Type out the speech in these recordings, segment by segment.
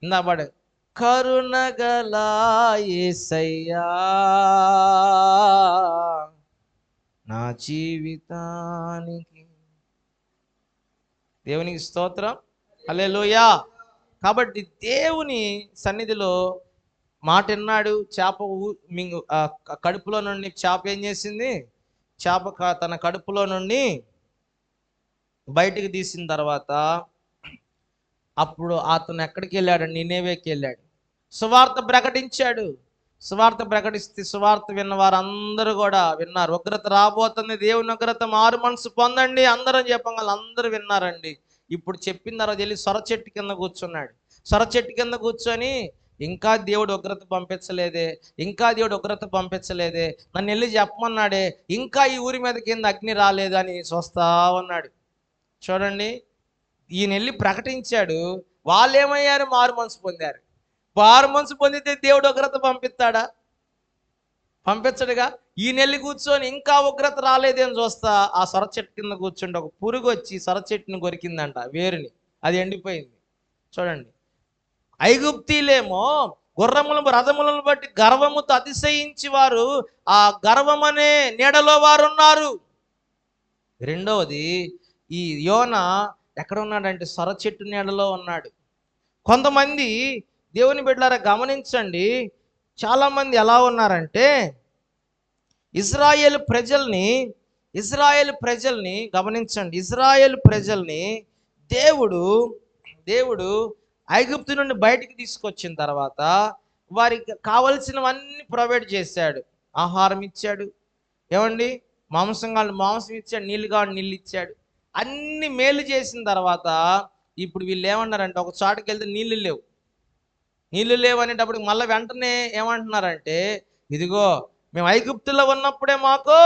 ఇందాబడే కరుణగల యేసయ్యా నా జీవితానికి. దేవునికి స్తోత్రం, హల్లెలూయా. కాబట్టి దేవుని సన్నిధిలో మాట విన్నాడు. చేప మింగు కడుపులో నుండి చేప ఏం చేసింది? చేప తన కడుపులో నుండి బయటికి తీసిన తర్వాత అప్పుడు అతను ఎక్కడికి వెళ్ళాడు? నినేవేకి వెళ్ళాడు. సువార్త ప్రకటించాడు. సువార్త ప్రకటిస్తే సువార్త విన్న వారందరూ కూడా విన్నారు. ఉగ్రత రాబోతుంది, దేవుని ఉగ్రత, మారు మనసు పొందండి అందరూ చెప్పగల అందరూ విన్నారండి. ఇప్పుడు చెప్పిన తర్వాత వెళ్ళి సొర చెట్టు కింద కూర్చున్నాడు. సొర చెట్టు కింద కూర్చొని ఇంకా దేవుడు ఉగ్రత పంపించలేదే, ఇంకా దేవుడు ఉగ్రత పంపించలేదే, నన్ను వెళ్ళి చెప్పమన్నాడే, ఇంకా ఈ ఊరి మీద కింద అగ్ని రాలేదని చూస్తా ఉన్నాడు. చూడండి, ఈయన వెళ్ళి ప్రకటించాడు. వాళ్ళు ఏమయ్యారు? మారు మనసు పొందారు. మారు మనసు పొందితే దేవుడు ఉగ్రత పంపిస్తాడా? పంపించడుగా. ఈయన వెళ్ళి కూర్చొని ఇంకా ఉగ్రత రాలేదేం చూస్తా ఆ సొర చెట్టు కింద కూర్చుంటే ఒక పురుగు వచ్చి సొర చెట్టుని కొరికిందంట, వేరుని. అది ఎండిపోయింది. చూడండి, ఐగుప్తీలేమో గుర్రములను రథములను బట్టి గర్వముతో అతిశయించి వారు ఆ గర్వమనే నీడలో వారు ఉన్నారు. రెండవది, ఈ యోన ఎక్కడ ఉన్నాడంటే సొర చెట్టు నీడలో ఉన్నాడు. కొంతమంది దేవుని బిడ్డలారా గమనించండి, చాలామంది ఎలా ఉన్నారంటే ఇజ్రాయేల్ ప్రజల్ని గమనించండి. ఇజ్రాయేల్ ప్రజల్ని దేవుడు ఐగుప్తు నుండి బయటికి తీసుకొచ్చిన తర్వాత వారికి కావలసినవన్నీ ప్రొవైడ్ చేశాడు. ఆహారం ఇచ్చాడు, ఏమండి, మాంసం కావాలి మాంసం ఇచ్చాడు, నీళ్ళు కావాలి నీళ్ళు ఇచ్చాడు. అన్ని మేలు చేసిన తర్వాత ఇప్పుడు వీళ్ళు ఏమన్నారంటే ఒక చోటకి వెళ్తే నీళ్ళు లేవు అనేటప్పుడు మళ్ళీ వెంటనే ఏమంటున్నారంటే, ఇదిగో మేము ఐగుప్తులో ఉన్నప్పుడే మాకు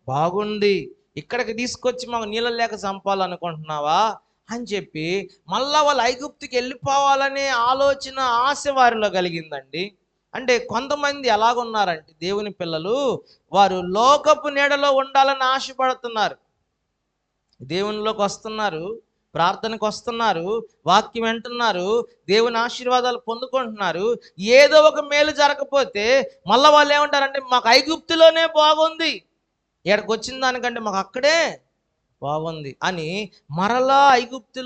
బాగుంది, ఇక్కడికి తీసుకొచ్చి మాకు నీళ్ళు లేక చంపాలనుకుంటున్నావా అని చెప్పి మళ్ళా వాళ్ళు ఐగుప్తుకి వెళ్ళిపోవాలనే ఆలోచన, ఆశ వారిలో కలిగిందండి. అంటే కొంతమంది ఎలాగున్నారంటే దేవుని పిల్లలు, వారు లోకపు నీడలో ఉండాలని ఆశపడుతున్నారు. దేవునిలోకి వస్తున్నారు, ప్రార్థనకు వస్తున్నారు, వాక్యం వింటున్నారు, దేవుని ఆశీర్వాదాలు పొందుకుంటున్నారు. ఏదో ఒక మేలు జరగకపోతే మళ్ళీ వాళ్ళు ఏమంటారంటే మాకు ఐగుప్తులోనే బాగుంది, ఇక్కడికి వచ్చిన దానికంటే మాకు అక్కడే బాగుంది అని మరలా ఐగుప్తు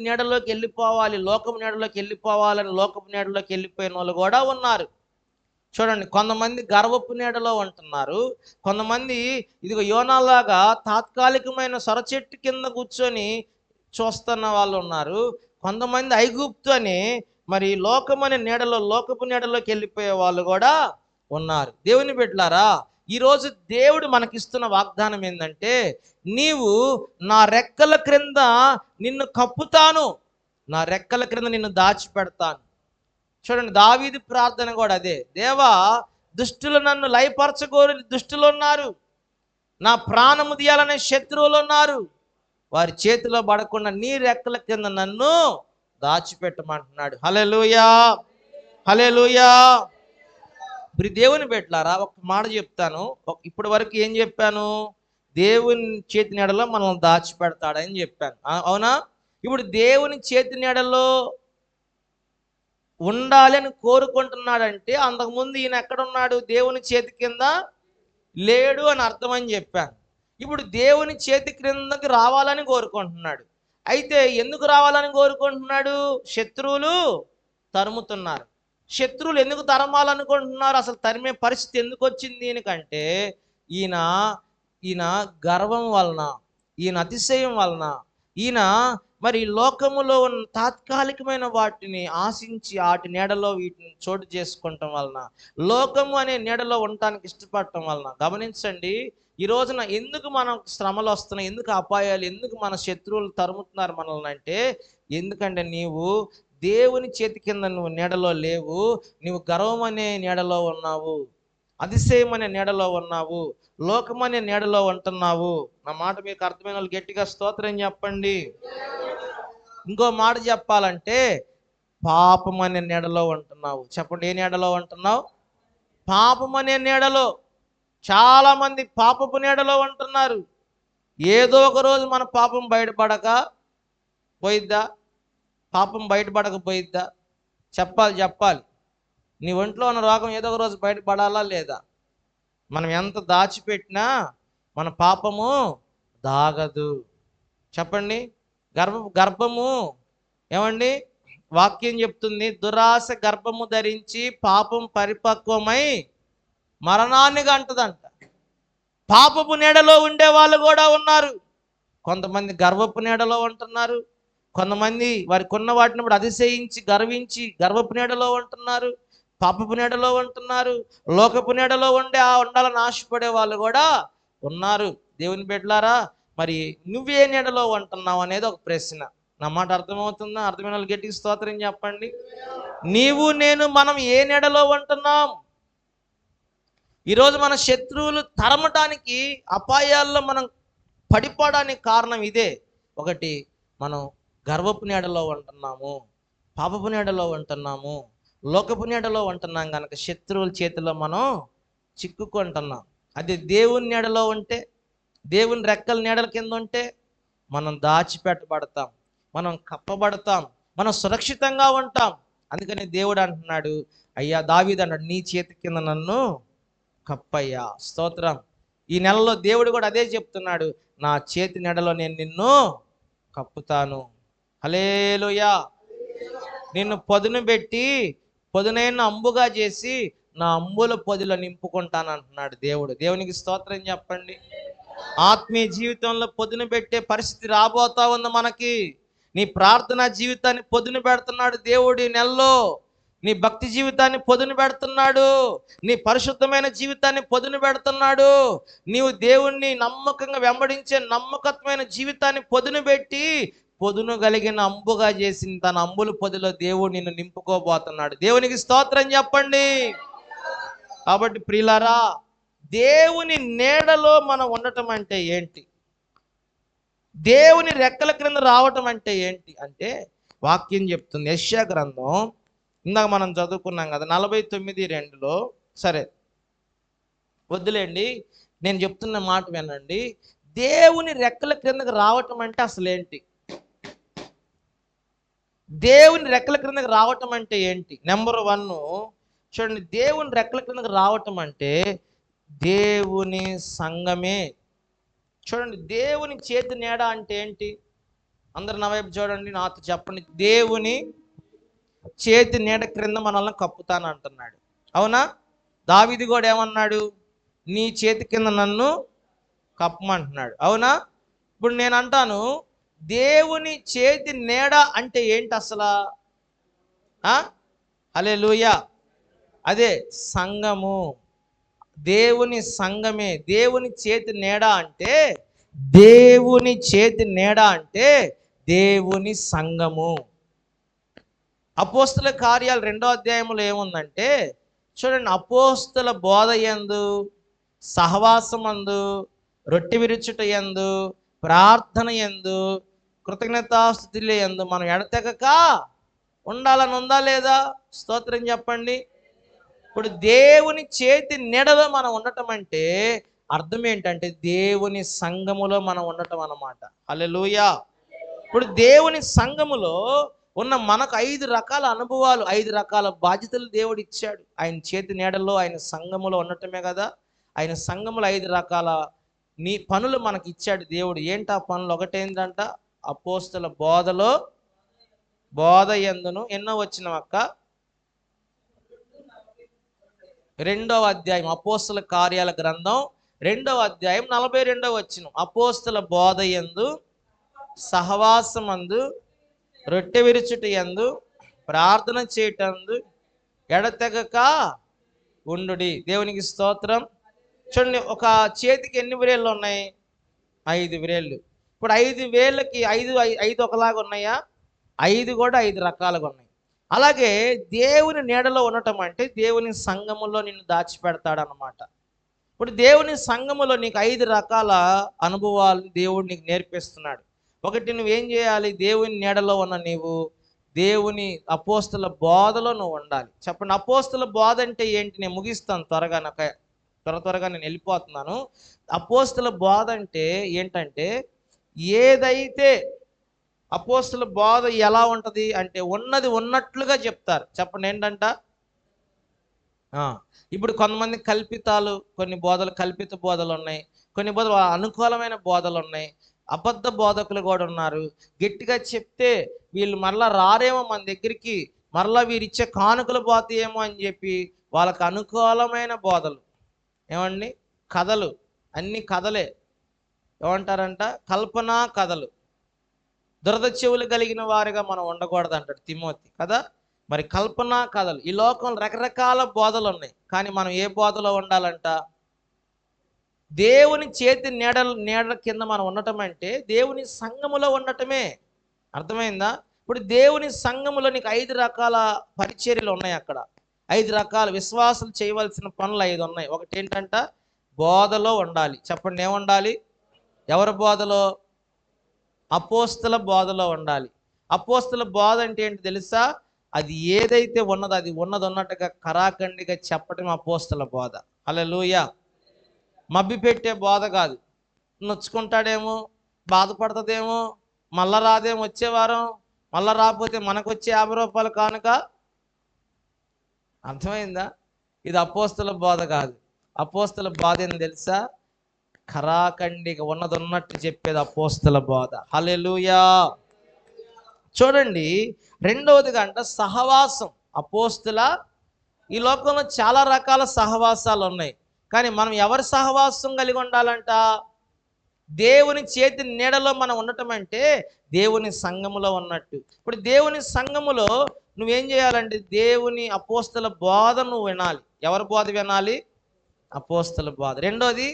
నీడలోకి వెళ్ళిపోవాలి, లోకపు నీడలోకి వెళ్ళిపోవాలని లోకపు నీడలోకి వెళ్ళిపోయిన వాళ్ళు కూడా ఉన్నారు. చూడండి, కొంతమంది గర్వపు నీడలో ఉంటున్నారు, కొంతమంది ఇదిగో యోనాలాగా తాత్కాలికమైన సొరచెట్టు కింద కూర్చొని చూస్తున్న వాళ్ళు ఉన్నారు. కొంతమంది ఐగుప్తు అని మరి లోకపు నీడలోకి వెళ్ళిపోయే వాళ్ళు కూడా ఉన్నారు. దేవుని బిడ్డలారా, ఈరోజు దేవుడు మనకిస్తున్న వాగ్దానం ఏంటంటే, నీవు నా రెక్కల క్రింద నిన్ను కప్పుతాను, నా రెక్కల క్రింద నిన్ను దాచిపెడతాను. చూడండి, దావీదు ప్రార్థన కూడా అదే. దేవా, దుష్టులు నన్ను లయపరచగోరు దుష్టులు ఉన్నారు, నా ప్రాణము తీయాలనే శత్రువులు ఉన్నారు, వారి చేతిలో పడకుండా నీ రెక్కల కింద నన్ను దాచిపెట్టమంటున్నాడు. హల్లెలూయా, హల్లెలూయా. దేవుని బిడ్డలారా, ఒక మాట చెప్తాను. ఇప్పటి వరకు ఏం చెప్పాను? దేవుని చేతి నీడలో మనల్ని దాచిపెడతాడని చెప్పాను, అవునా? ఇప్పుడు దేవుని చేతి నీడలో ఉండాలి అని కోరుకుంటున్నాడంటే అంతకుముందు ఈయన ఎక్కడున్నాడు? దేవుని చేతి కింద లేడు అని అర్థం అని చెప్పాను. ఇప్పుడు దేవుని చేతి క్రిందకి రావాలని కోరుకుంటున్నాడు. అయితే ఎందుకు రావాలని కోరుకుంటున్నాడు? శత్రువులు తరుముతున్నారు. శత్రువులు ఎందుకు తరమాలనుకుంటున్నారు? అసలు తరిమే పరిస్థితి ఎందుకు వచ్చింది దీనికంటే, ఈయన గర్వం వలన, ఈయన అతిశయం వలన, ఈయన మరి లోకములో ఉన్న తాత్కాలికమైన వాటిని ఆశించి వాటి నీడలో వీటిని చోటు చేసుకోవటం వలన, లోకము అనే నీడలో ఉండటానికి ఇష్టపడటం వలన. గమనించండి, ఈ రోజున ఎందుకు మనం శ్రమలు వస్తున్నాయి, ఎందుకు అపాయాలు, ఎందుకు మన శత్రువులు తరుముతున్నారు మనల్ని అంటే, ఎందుకంటే నీవు దేవుని చేతి కింద నువ్వు నీడలో లేవు, నీవు గర్వం అనే నీడలో ఉన్నావు, అతిశయం అనే నీడలో ఉన్నావు, లోకమనే నీడలో ఉంటున్నావు. నా మాట మీకు అర్థమైన వాళ్ళు గట్టిగా స్తోత్రం చెప్పండి. ఇంకో మాట చెప్పాలంటే పాపం అనే నీడలో ఉంటున్నావు. చెప్పండి, ఏ నీడలో ఉంటున్నావు? పాపం అనే నీడలో. చాలా మంది పాపపు నీడలో ఉంటున్నారు. ఏదో ఒక రోజు మన పాపం బయటపడక పోయిద్దా? పాపం బయటపడకపోయిద్దా? చెప్పాలి. నీ ఒంట్లో ఉన్న రోగం ఏదో ఒక రోజు బయటపడాలా లేదా? మనం ఎంత దాచిపెట్టినా మన పాపము దాగదు. చెప్పండి. గర్భము ఏమండి, వాక్యం చెప్తుంది, దురాశ గర్భము ధరించి పాపం పరిపక్వమై మరణాన్ని కంటదంట. పాపపు నీడలో ఉండే వాళ్ళు కూడా ఉన్నారు. కొంతమంది గర్వపు నీడలో ఉంటున్నారు, కొంతమంది వారికి ఉన్న వాటిని కూడా అతిశయించి గర్వించి గర్వపు నీడలో ఉంటున్నారు, పాపపు నీడలో ఉంటున్నారు, లోకపు నీడలో ఉండాలని ఆశపడే వాళ్ళు కూడా ఉన్నారు. దేవుని బిడ్డలారా, మరి నువ్వే నీడలో ఉంటున్నావు అనేది ఒక ప్రశ్న. నా మాట అర్థమవుతుందా? అర్థమైన వాళ్ళు గట్టిగా స్తోత్రం చెప్పండి. నీవు నేను మనం ఏ నీడలో ఉంటున్నాం? ఈరోజు మన శత్రువులు తరమటానికి, అపాయాల్లో మనం పడిపోవడానికి కారణం ఇదే. ఒకటి, మనం గర్వపు నీడలో ఉంటున్నాము, పాపపు నీడలో ఉంటున్నాము, లోకపు నీడలో ఉంటున్నాం కనుక శత్రువుల చేతిలో మనం చిక్కుకుంటున్నాం. అది దేవుని నీడలో ఉంటే, దేవుని రెక్కల నీడల కింద ఉంటే మనం దాచిపెట్టబడతాం, మనం కప్పబడతాం, మనం సురక్షితంగా ఉంటాం. అందుకని దేవుడు అంటున్నాడు, అయ్యా దావీదు అన్నాడు, నీ చేతి కింద నన్ను కప్పయ్యా. స్తోత్రం. ఈ నెలలో దేవుడు కూడా అదే చెప్తున్నాడు, నా చేతి నీడలో నేను నిన్ను కప్పుతాను. హల్లెలూయా. నిన్ను పొదును పెట్టి పొదునైన అంబుగా చేసి నా అంబుల పొదిలో నింపుకుంటాను అంటున్నాడు దేవుడు. దేవునికి స్తోత్రం చెప్పండి. ఆత్మీయ జీవితంలో పొదును పెట్టే పరిస్థితి రాబోతా ఉంది మనకి. నీ ప్రార్థనా జీవితాన్ని పొదును పెడుతున్నాడు దేవుడు ఈ నెలలో. నీ భక్తి జీవితాన్ని పొదును పెడుతున్నాడు, నీ పరిశుద్ధమైన జీవితాన్ని పొదును పెడుతున్నాడు. నీవు దేవుణ్ణి నమ్మకంగా వెంబడించే నమ్మకత్వమైన జీవితాన్ని పొదును పెట్టి పొదును కలిగిన అంబుగా చేసి తన అంబుల పొదిలో దేవుడు నిన్ను నింపుకోబోతున్నాడు. దేవునికి స్తోత్రం చెప్పండి. కాబట్టి ప్రియులారా, దేవుని నీడలో మనం ఉండటం అంటే ఏంటి? దేవుని రెక్కల క్రింద రావటం అంటే ఏంటి అంటే, వాక్యం చెప్తుంది. యెషయా గ్రంథం ఇందాక మనం చదువుకున్నాం కదా, 49:2. సరే వద్దులేండి, నేను చెప్తున్న మాట వినండి. దేవుని రెక్కల క్రిందకు రావటం అంటే అసలు ఏంటి? దేవుని రెక్కల క్రిందకు రావటం అంటే ఏంటి? నెంబర్ 1 చూడండి, దేవుని రెక్కల క్రిందకు రావటం అంటే దేవుని సంఘమే. చూడండి, దేవుని చేతి నీడ అంటే ఏంటి? అందరు నా వైపు చూడండి, నాతో చెప్పండి. దేవుని చేతి నీడ క్రింద మనల్ని కప్పుతాను అంటున్నాడు. అవునా? దావీదు కూడా ఏమన్నాడు? నీ చేతి కింద నన్ను కప్పమంటున్నాడు. అవునా? ఇప్పుడు నేను అంటాను, దేవుని చేతి నీడ అంటే ఏంటి అసలు? హల్లెలూయా. అదే సంఘము, దేవుని సంఘమే. దేవుని చేతి నీడ అంటే, దేవుని చేతి నీడ అంటే దేవుని సంఘము. అపోస్తల కార్యాలు 2వ అధ్యాయంలో ఏముందంటే చూడండి, అపోస్తల బోధ యందు, సహవాసమందు, రొట్టె విరుచుట యందు, ప్రార్థన యందు, కృతజ్ఞతాస్తుతుల యందు మనం ఎడతెగక ఉండాలని ఉందా లేదా? స్తోత్రం చెప్పండి. ఇప్పుడు దేవుని చేతి నీడలో మనం ఉండటం అంటే అర్థం ఏంటంటే దేవుని సంఘములో మనం ఉండటం అన్నమాట. హల్లెలూయా. ఇప్పుడు దేవుని సంఘములో ఉన్న మనకు 5 రకాల అనుభవాలు, 5 రకాల బాధ్యతలు దేవుడు ఇచ్చాడు. ఆయన చేతి నీడలో, ఆయన సంఘములో ఉండటమే కదా. ఆయన సంఘములో 5 రకాల పనులు మనకి ఇచ్చాడు దేవుడు. ఏంటి ఆ పనులు? ఒకటేంటంట, అపోస్తల బోధ యందును. ఎన్నో వచ్చిన అక్క? 2వ అధ్యాయం, అపోస్తల కార్యాల గ్రంథం 2వ అధ్యాయం 42వ వచనం. అపోస్తల బోధ యందు, సహవాసమందు, రొట్టె విరుచుట యందు, ప్రార్థన చేయటందు ఎడతెగక ఉండుడి. దేవునికి స్తోత్రం. చూడండి, ఒక చేతికి ఎన్ని వ్రేళ్ళు ఉన్నాయి? 5 వ్రేళ్ళు. ఇప్పుడు 5 వేళ్ళకి 5 ఒకలాగా ఉన్నాయా? 5 కూడా 5 రకాలుగా ఉన్నాయి. అలాగే దేవుని నీడలో ఉండటం అంటే దేవుని సంఘములో నిన్ను దాచిపెడతాడనమాట. ఇప్పుడు దేవుని సంఘములో నీకు 5 రకాల అనుభవాలు దేవుడు నీకు నేర్పిస్తున్నాడు. ఒకటి, నువ్వేం చేయాలి? దేవుని నీడలో ఉన్న నీవు దేవుని అపోస్తల బోధలో నువ్వు ఉండాలి. చెప్పండి, అపోస్తల బోధ అంటే ఏంటి? నేను ముగిస్తాను త్వరగా నేను వెళ్ళిపోతున్నాను. అపోస్తల బోధ అంటే ఏంటంటే, ఏదైతే అపోస్తుల బోధ ఎలా ఉంటది అంటే ఉన్నది ఉన్నట్లుగా చెప్తారు. చెప్పండి ఏంటంట? ఆ, ఇప్పుడు కొంతమంది కల్పితాలు, కొన్ని బోధలు కల్పిత బోధలు ఉన్నాయి, కొన్ని బోధలు అనుకూలమైన బోధలు ఉన్నాయి, అబద్ధ బోధకులు కూడా ఉన్నారు. గట్టిగా చెప్తే వీళ్ళు మరలా రారేమో మన దగ్గరికి, మరలా వీరిచ్చే కానుకలు పోతాయేమో అని చెప్పి వాళ్ళకు అనుకూలమైన బోధలు. ఏమండి? కథలు, అన్ని కథలే. ఏమంటారంట? కల్పనా కథలు. దురద చెవులు కలిగిన వారిగా మనం ఉండకూడదు అంటాడు తిమోతి కదా. మరి కల్పనా కథలు, ఈ లోకంలో రకరకాల బోధలు ఉన్నాయి, కానీ మనం ఏ బోధలో ఉండాలంట? దేవుని చేతి నీడ కింద మనం ఉండటం అంటే దేవుని సంఘములో ఉండటమే. అర్థమైందా? ఇప్పుడు దేవుని సంఘములో నీకు 5 రకాల పరిచర్యలు ఉన్నాయి. అక్కడ 5 రకాల విశ్వాసులు చేయవలసిన పనులు 5 ఉన్నాయి. ఒకటి ఏంటంట? బోధలో ఉండాలి. చెప్పండి, ఏముండాలి? ఎవరి బోధలో? అపోస్తల బోధలో ఉండాలి. అపోస్తల బోధ అంటే ఏంటి తెలుసా? అది ఏదైతే ఉన్నదో అది ఉన్నది ఉన్నట్టుగా కరాఖండిగా చెప్పడం అపోస్తల బోధ. హల్లెలూయా. మబ్బి పెట్టే బోధ కాదు. నొచ్చుకుంటాడేమో, బాధపడుతుందేమో, మళ్ళా రాదేమో వచ్చే వారం, మళ్ళా రాకపోతే మనకొచ్చే 50 రూపాయలు కానుక. అర్థమైందా? ఇది అపోస్తల బోధ కాదు. అపోస్తల బోధ ఏం తెలుసా? ఖరాఖండిగా ఉన్నది ఉన్నట్టు చెప్పేది అపోస్తల బోధ. హల్లెలూయా. చూడండి, రెండవదిగా అంట సహవాసం. అపోస్తల, ఈ లోకంలో చాలా రకాల సహవాసాలు ఉన్నాయి, కానీ మనం ఎవరి సహవాసం కలిగి ఉండాలంట? దేవుని చేతి నీడలో మనం ఉండటం అంటే దేవుని సంఘములో ఉన్నట్టు. ఇప్పుడు దేవుని సంఘములో నువ్వేం చేయాలంటే దేవుని అపోస్తల బోధ నువ్వు వినాలి. ఎవరి బోధ వినాలి? అపోస్తల బోధ. రెండోది,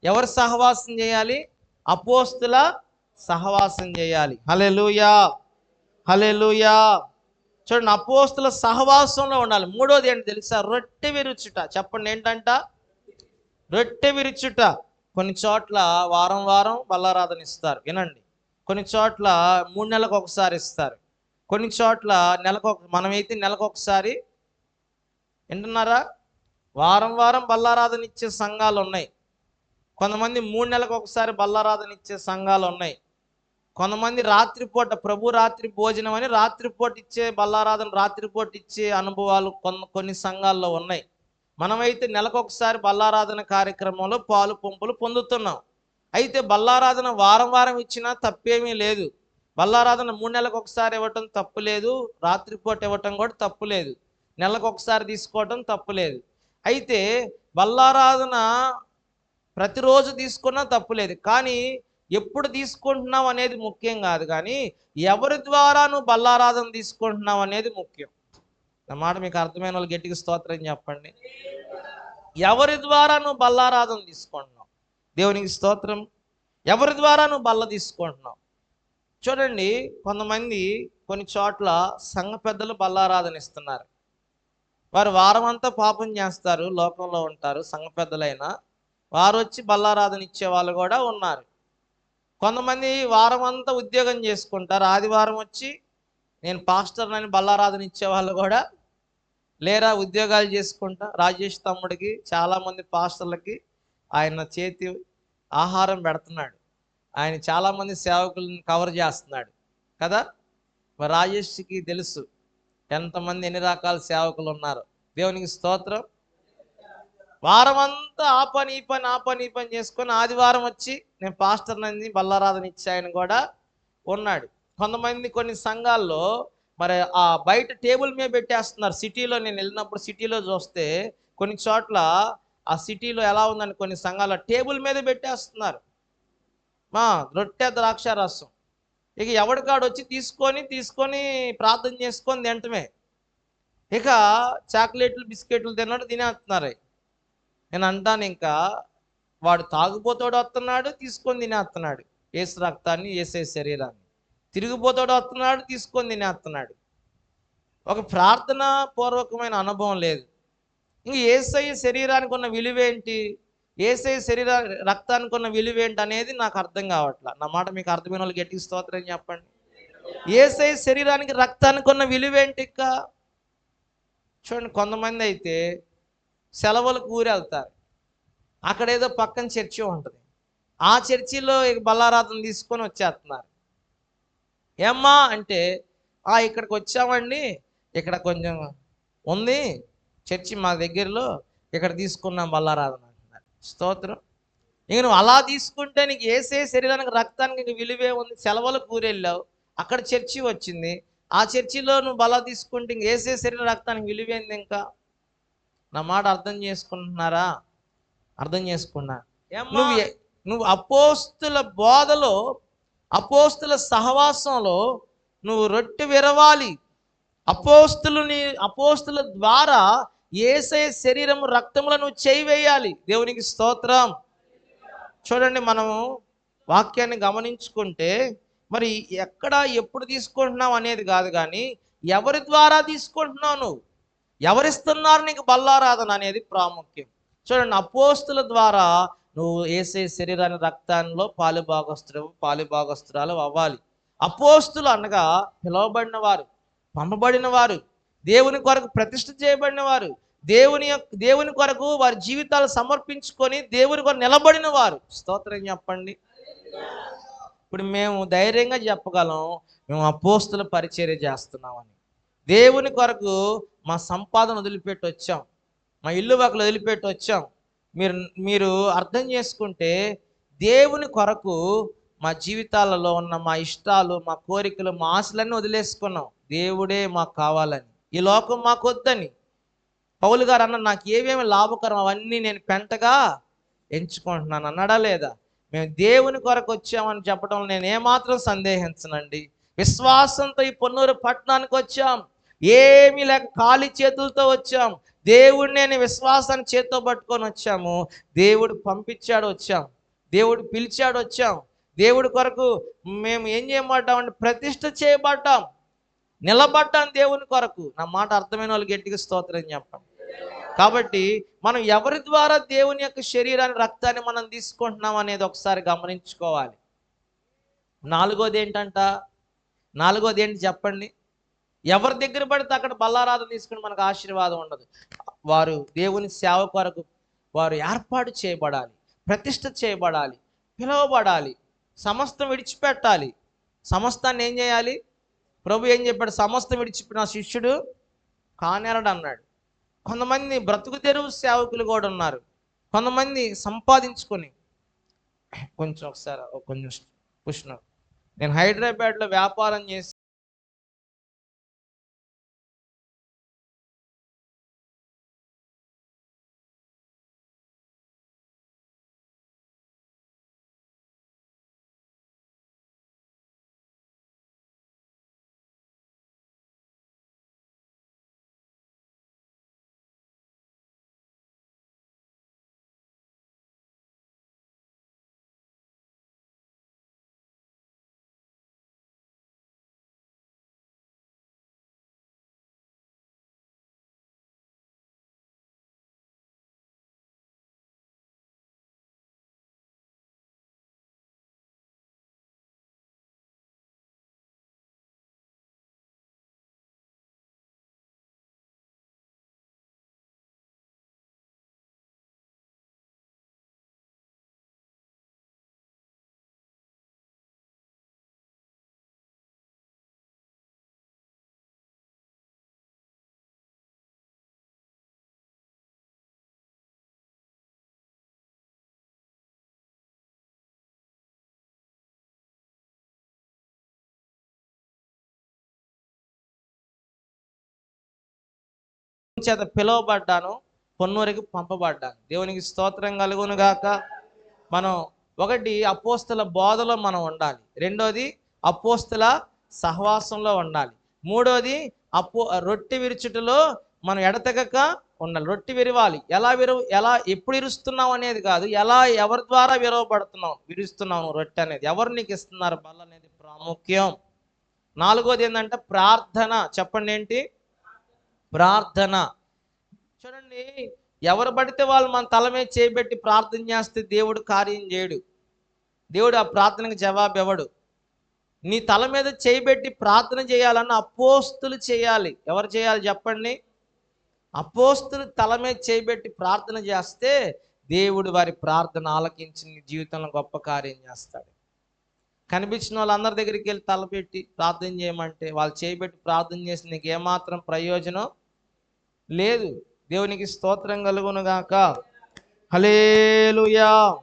ఎవరు సహవాసం చేయాలి? అపోస్తల సహవాసం చేయాలి. హల్లెలూయా, హల్లెలూయా. చూడండి, అపోస్తల సహవాసంలో ఉండాలి. మూడోది ఏంటి తెలుసా? రొట్టె విరుచుట. చెప్పండి ఏంటంట? రొట్టె విరుచుట. కొన్ని చోట్ల వారం వారం బల్లారాధన ఇస్తారు, వినండి. కొన్ని చోట్ల 3 నెలలకు ఒకసారి ఇస్తారు, కొన్ని చోట్ల మనమైతే నెలకు ఒకసారి. వింటున్నారా? వారం వారం బల్లారాధన ఇచ్చే సంఘాలు ఉన్నాయి. కొంతమంది 3 నెలలకు ఒకసారి బల్లారాధన ఇచ్చే సంఘాలు ఉన్నాయి. కొంతమంది రాత్రిపూట ప్రభు రాత్రి భోజనం అని రాత్రిపూట ఇచ్చే బల్లారాధన, రాత్రిపూట ఇచ్చే అనుభవాలు కొన్ని సంఘాల్లో ఉన్నాయి. మనమైతే నెలకొకసారి బల్లారాధన కార్యక్రమంలో పాలు పంపులు పొందుతున్నాం. అయితే బల్లారాధన వారం వారం ఇచ్చినా తప్పేమీ లేదు. బల్లారాధన 3 నెలలకు ఒకసారి ఇవ్వటం తప్పు లేదు, రాత్రిపూట ఇవ్వటం కూడా తప్పు లేదు, నెలకు ఒకసారి తీసుకోవటం తప్పు లేదు. అయితే బల్లారాధన ప్రతిరోజు తీసుకున్నా తప్పు లేదు, కానీ ఎప్పుడు తీసుకుంటున్నావు అనేది ముఖ్యం కాదు, కానీ ఎవరి ద్వారా నువ్వు బల్లారాధన తీసుకుంటున్నావు అనేది ముఖ్యం. నా మాట మీకు అర్థమైన వాళ్ళు గట్టిగా స్తోత్రం చెప్పండి. ఎవరి ద్వారా నువ్వు బల్లారాధన తీసుకుంటున్నావు? దేవునికి స్తోత్రం. ఎవరి ద్వారా నువ్వు బల్ల తీసుకుంటున్నావు? చూడండి, కొంతమంది కొన్ని చోట్ల సంఘ పెద్దలు బల్లారాధన ఇస్తున్నారు. వారు వారం అంతా పాపం చేస్తారు, లోకంలో ఉంటారు, సంఘ పెద్దలైనా వారు వచ్చి బల్లారాధన ఇచ్చే వాళ్ళు కూడా ఉన్నారు. కొంతమంది వారం అంతా ఉద్యోగం చేసుకుంటారు, ఆదివారం వచ్చి నేను పాస్టర్ అని బల్లారాధన ఇచ్చే వాళ్ళు కూడా లేరా. ఉద్యోగాలు చేసుకుంటా. రాజేష్ తమ్ముడికి చాలామంది పాస్టర్లకి ఆయన చేతి ఆహారం పెడుతున్నాడు, ఆయన చాలామంది సేవకులను కవర్ చేస్తున్నాడు కదా. మరి రాజేష్కి తెలుసు ఎంతమంది ఎన్ని రకాల సేవకులు ఉన్నారు. దేవునికి స్తోత్రం. వారం అంతా ఆ పని ఈ పని చేసుకొని ఆదివారం వచ్చి నేను పాస్టర్ నంది బల్లారాధన ఇచ్చాయని కూడా ఉన్నాడు. కొంతమంది కొన్ని సంఘాల్లో మరి ఆ బయట టేబుల్ మీద పెట్టేస్తున్నారు. సిటీలో నేను వెళ్ళినప్పుడు సిటీలో చూస్తే కొన్ని చోట్ల ఆ సిటీలో ఎలా ఉందని కొన్ని సంఘాల టేబుల్ మీద పెట్టేస్తున్నారు రొట్టె ద్రాక్ష రసం. ఇక ఎవడికాడు వచ్చి తీసుకొని ప్రార్థన చేసుకొని తింటమే. ఇక చాక్లెట్లు బిస్కెట్లు తిన్నాడు, తినేస్తున్నారు. నేను అంటాను, ఇంకా వాడు తాగుపోతాడు వస్తున్నాడు, తీసుకొని తినేస్తున్నాడు యేసు రక్తాన్ని, యేసే శరీరాన్ని. తిరిగిపోతాడు వస్తున్నాడు, తీసుకొని తినేస్తున్నాడు. ఒక ప్రార్థన పూర్వకమైన అనుభవం లేదు. ఇంక యేసయ్య శరీరానికి ఉన్న విలువేంటి, యేసయ్య రక్తానికి ఉన్న విలువేంటి అనేది నాకు అర్థం కావట్లా. నా మాట మీకు అర్థమైన వాళ్ళు గట్టిగా స్తోత్రం చెప్పండి. యేసయ్య శరీరానికి రక్తానికి ఉన్న విలువేంటి? చూడండి, కొంతమంది అయితే సెలవులకు ఊరెళ్తారు, అక్కడేదో పక్కన చర్చి ఉంటుంది, ఆ చర్చిలో బల్లారాధన తీసుకొని వచ్చేస్తున్నారు. ఏమ్మా అంటే, ఇక్కడికి వచ్చామండి, ఇక్కడ కొంచెం ఉంది చర్చి మా దగ్గరలో, ఇక్కడ తీసుకున్నాం బల్లారాధన అంటున్నారు. స్తోత్రం. ఇక నువ్వు అలా తీసుకుంటే నీకు ఏసే శరీరానికి రక్తానికి ఇంక విలువే ఉంది. సెలవులకు ఊరెళ్ళావు, అక్కడ చర్చి వచ్చింది, ఆ చర్చిలో నువ్వు బలా తీసుకుంటే ఇంక ఏసే శరీర రక్తానికి విలువేంది ఇంకా? నా మాట అర్థం చేసుకుంటున్నారా? అర్థం చేసుకున్నా. నువ్వు నువ్వు అపోస్తుల బోధలో, అపోస్తుల సహవాసంలో నువ్వు రొట్టె విరవాలి. అపోస్తుల ద్వారా యేసయ్య శరీరము రక్తములో నువ్వు చేయి వేయాలి. దేవునికి స్తోత్రం. చూడండి, మనము వాక్యాన్ని గమనించుకుంటే మరి ఎక్కడ ఎప్పుడు తీసుకుంటున్నావు అనేది కాదు, కానీ ఎవరి ద్వారా తీసుకుంటున్నావు, నువ్వు ఎవరిస్తున్నారు నీకు బల్లారాధన అనేది ప్రాముఖ్యం. చూడండి, అపోస్తుల ద్వారా నువ్వు యేసయ్య శరీరాన్ని రక్తాల్లో పాలుభాగస్తురాలు అవ్వాలి. అపోస్తులు అనగా పిలువబడిన వారు, పంపబడిన వారు, దేవుని కొరకు ప్రతిష్ఠ చేయబడిన వారు, దేవుని కొరకు వారి జీవితాలు సమర్పించుకొని దేవుని కొరకు నిలబడిన వారు. స్తోత్రం చెప్పండి. ఇప్పుడు మేము ధైర్యంగా చెప్పగలం, మేము అపోస్తుల పరిచర్య చేస్తున్నామని. దేవుని కొరకు మా సంపాదన వదిలిపెట్టి వచ్చాం, మా ఇల్లు వాకులు వదిలిపెట్టి వచ్చాం. మీరు అర్థం చేసుకుంటే, దేవుని కొరకు మా జీవితాలలో ఉన్న మా ఇష్టాలు, మా కోరికలు, మా ఆశలన్నీ వదిలేసుకున్నాం. దేవుడే మాకు కావాలని, ఈ లోకం మాకు వద్దని. పౌలు గారు అన్న, నాకు ఏమేమి లాభకరం అవన్నీ నేను పెంటగా ఎంచుకుంటున్నాను అన్నాడా లేదా? మేము దేవుని కొరకు వచ్చామని చెప్పడం నేను ఏమాత్రం సందేహించనండి. విశ్వాసంతో ఈ పొన్నూరు పట్టణానికి వచ్చాం, ఏమీ లేక ఖాళీ చేతులతో వచ్చాం. దేవుడిని నేను విశ్వాసాన్ని చేత్తో పట్టుకొని వచ్చాము. దేవుడు పంపించాడు వచ్చాం, దేవుడు పిలిచాడు వచ్చాం. దేవుడి కొరకు మేము ఏం చేయబడ్డామంటే ప్రతిష్ఠ చేయబడ్డాం, నిలబడ్డాం దేవుని కొరకు. నా మాట అర్థమైన వాళ్ళు గట్టిగా స్తోత్రం చెప్పండి. కాబట్టి మనం ఎవరి ద్వారా దేవుని యొక్క శరీరాన్ని రక్తాన్ని మనం తీసుకుంటున్నాం అనేది ఒకసారి గమనించుకోవాలి. నాలుగోది ఏంటి చెప్పండి? ఎవరి దగ్గర పడితే అక్కడ బల్లారాధన తీసుకుని మనకు ఆశీర్వాదం ఉండదు. వారు దేవుని సేవ కొరకు వారు ఏర్పాటు చేయబడాలి, ప్రతిష్ఠ చేయబడాలి, పిలువబడాలి, సమస్తం విడిచిపెట్టాలి. సమస్తాన్ని ఏం చేయాలి? ప్రభు ఏం చెప్పాడు? సమస్తం విడిచిపెట్టిన నా శిష్యుడు కానేరడు అన్నాడు. కొంతమంది బ్రతుకు తెరువు సేవకులు కూడా ఉన్నారు. కొంతమంది సంపాదించుకొని కొంచెం పుష్ణ. నేను హైదరాబాద్లో వ్యాపారం చేసి చేత పిలువబడ్డాను, పొన్నూరికి పంపబడ్డాను. దేవునికి స్తోత్రం కలుగును గాక. మనం ఒకటి అపోస్తుల బోధలో మనం ఉండాలి, రెండోది అపోస్తుల సహవాసంలో ఉండాలి, మూడోది రొట్టె విరుచుటలో మనం ఎడతెగక ఉండాలి. రొట్టె విరవాలి. ఎలా ఎప్పుడు ఇరుస్తున్నాం అనేది కాదు, ఎవరి ద్వారా విరుస్తున్నావు రొట్టె అనేది, ఎవరు నీకు ఇస్తున్నారు బల్ల అనేది ప్రాముఖ్యం. నాలుగోది ఏంటంటే ప్రార్థన. చెప్పండి, ఏంటి? ప్రార్థన. చూడండి, ఎవరు పడితే వాళ్ళు మన తల మీద చేయబెట్టి ప్రార్థన చేస్తే దేవుడు కార్యం చేయడు. దేవుడు ఆ ప్రార్థనకు జవాబు ఇవ్వడు. నీ తల మీద చేయబెట్టి ప్రార్థన చేయాలన్న అపోస్తులు చేయాలి. ఎవరు చేయాలి చెప్పండి? అపోస్తులు తల మీద చేయబెట్టి ప్రార్థన చేస్తే దేవుడు వారి ప్రార్థన ఆలకించి నీ జీవితంలో గొప్ప కార్యం చేస్తాడు. కనిపించిన వాళ్ళందరి దగ్గరికి వెళ్ళి తలపెట్టి ప్రార్థన చేయమంటే వాళ్ళు చేయబెట్టి ప్రార్థన చేసి నీకు ఏమాత్రం ప్రయోజనం లేదు. దేవునికి స్తోత్రం కలుగును గాక. హల్లెలూయా.